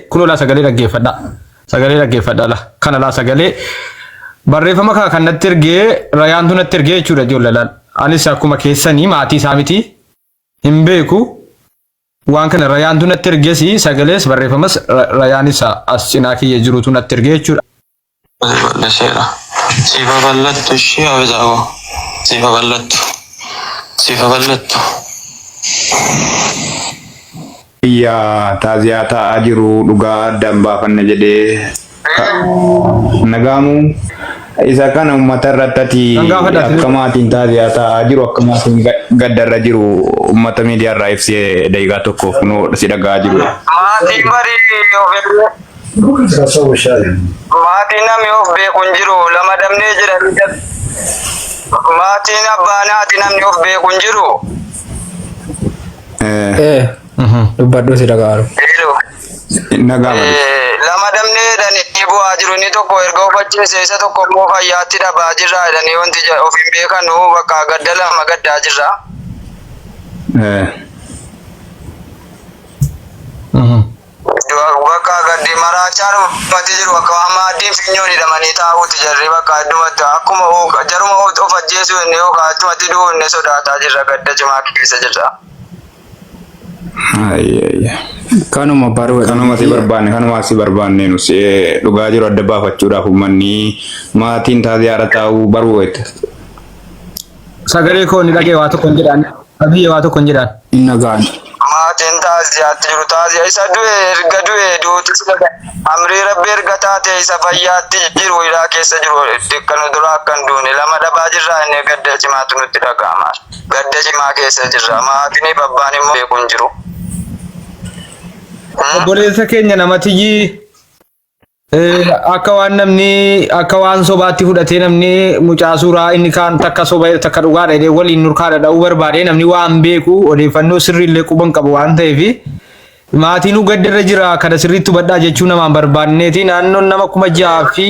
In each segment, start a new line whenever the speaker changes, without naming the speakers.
kuno la sagalee dhaggeeffadha la kana la sagalee barreeffama kan natti ergee rayaantu natti ergee jechuudha ijoollee anis akkuma keessanii maatii isaa miti hin beeku waan kana rayaantu natti ergeesi sagalees barreeffamas rayaanis as cinaa kiyya jirutu natti ergee jechuudha.
Sifa ballattu ishee hawwisaawoo sifa ballattu.
Iyyaa taaziyaa ta'aa jiru dhugaa addaan baafanna jedhee nagaamu isa kana uummata irratti akka maatiin taaziyaa ta'aa jiru akka maatiin gaddarra jiru uummata miidiyaa irraa ibsee daqiiqaa tokkoof kunoo si dhagaa jiru.
Maatiin barii maatiin namni of beeku hin jiru lama damnee jedhanii maatiin abbaan haati namni of beeku hin jiru.
Dubbadhu si dhagaaru.
Lama damnee jedhanii bu'aa jiru inni tokko erga hubachiise isa tokko immoo fayyaatti dhabaa jirra jedhanii wanti of hin beekanu bakka gadda lama gaddaa jirra. Bakka gaddi maraachaan uffati jiru akka maaddiin finyoon hidhamanii taa'uutti jarri bakka addumatti akkuma jaruma of ajjeesuu inni yookaan addumatti du'uu inni sodaataa jirra gadda cimaa keessa jirra.
Kanuma si barbaanne nus dhugaa jiru adda baafachuudhaaf uummanni maatiin taaziyaara taa'uu barbaade.
Sagalee koo ni dhagee waa tokko hin jedhaan. Abiyyi waa tokko hin jedhaan.
Hin nagaan.
Maatiin taaziyaatti jiru taaziyaa isa du'e erga du'e duuti amrii rabbi erga taate isa fayyaatti jiru hidhaa keessa jiru kan dura akkan duune lama dhabaa jirra inni gadda cimaatu nutti dhaga'ama. Gadda cimaa keessa jirra maatiin babbaan immoo beeku hin jiru.
Obboleessa keenya namatiyyi akka waan sobaatti fudhatee namni mucaa suuraa inni kaan takka soba takka dhugaadha jedhee waliin nurkaadha dha'uu barbaade namni waan beeku odeeffannoo sirriillee quban qabu waan ta'eef maatiin gaddarra jira kana sirriitti hubadhaa jechuu namaan barbaanneeti naannoon nama 6,000 fi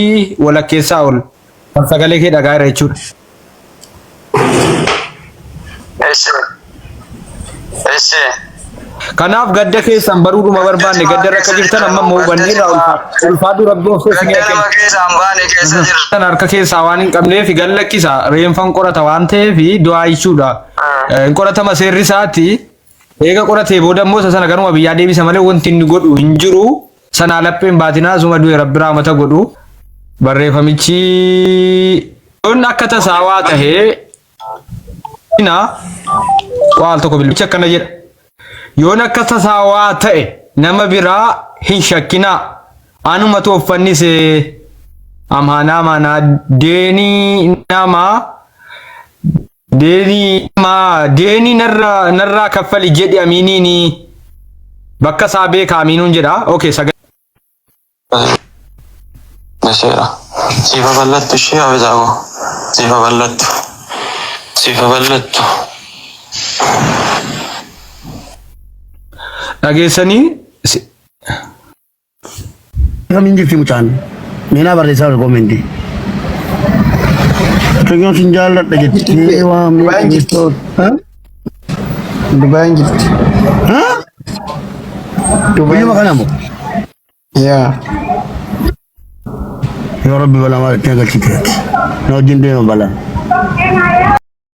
walakkeessaa ol sagalee kee dhagaa irra jechuudha. Kanaaf gadda keessan baruudhuma barbaanne gaddarra akka jirtan amma immoo hubanneerra ulfaadhu rabbi of keessan harka keessaa waan hin qabneef gallakkisa reenfan qorata waan ta'eef du'aa jechuudha. Hin qoratama seerri isaati eega qoratee booda immoo sana ganuma biyyaa deebisa malee wanti inni godhu hin jiru sanaa lapheen baatinaa suma du'e rabbi raamata godhu barreeffamichi yoon akka tasaa waa tahee waan tokko bilbicha akkana jedha. Yoon akka tasaa waa ta'e nama biraa hin shakkinaa anuma tooffannise amaanaa deenii narraa kaffali jedhi amiiniini bakka isaa beeka amiinuun jedha. Okay sagalee.
Sifa ballattu ishee hawwisaawoo sifa ballattu.
Dhageessanii
kamiin jirti mucaan meenaa barreessaa ol koomenti Tokyoon sin jaalladha jettee waan Dubaayin jirti. Dubaayin makana moo? Yaa Rabbi balaa maal itti agarsiiseeti na wajjin deema balaa.